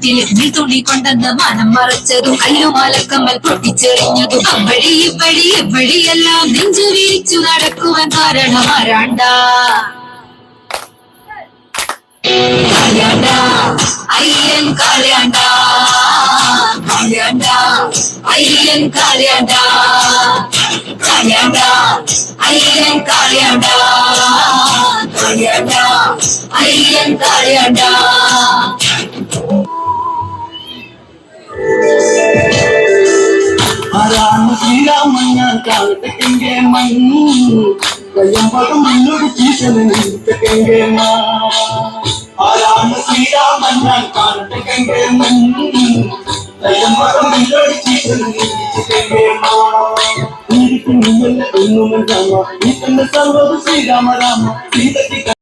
വീട്ടിൽ നീ തുണി കൊണ്ടെന്ന് മനം മറച്ചതും കല്ലുമാലക്കമ്മൽ പൊട്ടിച്ചെറിഞ്ഞതും അമ്പഴി ഇവഴി എവഴിയെല്ലാം നെഞ്ചു വിരിച്ചു നടക്കുവാൻ കാരണം ആരാണ്ടാ കാളിയാണ്ടാ അയ്യൻ കാളിയാണ്ടാ കാളിയാണ്ടാ അയ്യൻ കാളിയാണ്ടാ കാളിയാണ്ടാ അയ്യൻ കാളിയാണ്ടാ കാളിയാണ്ടാ അയ്യൻ കാളിയാണ്ടാ ശ്രീരാമൻ ഞാൻ കാലത്തെങ്കെ കയ്യമ്പകം മുന്നോട് ചീറ്റനെങ്കെ ആരാണ് ശ്രീരാമൻ ഞാൻ കാലത്തെങ്കെ കയ്യമ്പകം മുന്നോട് ചീറ്റനെങ്കെ ഒന്നുമൻ രാമ ഈ തന്നെ സർവ്വ ശ്രീരാമ രാമ സീതയ്ക്ക്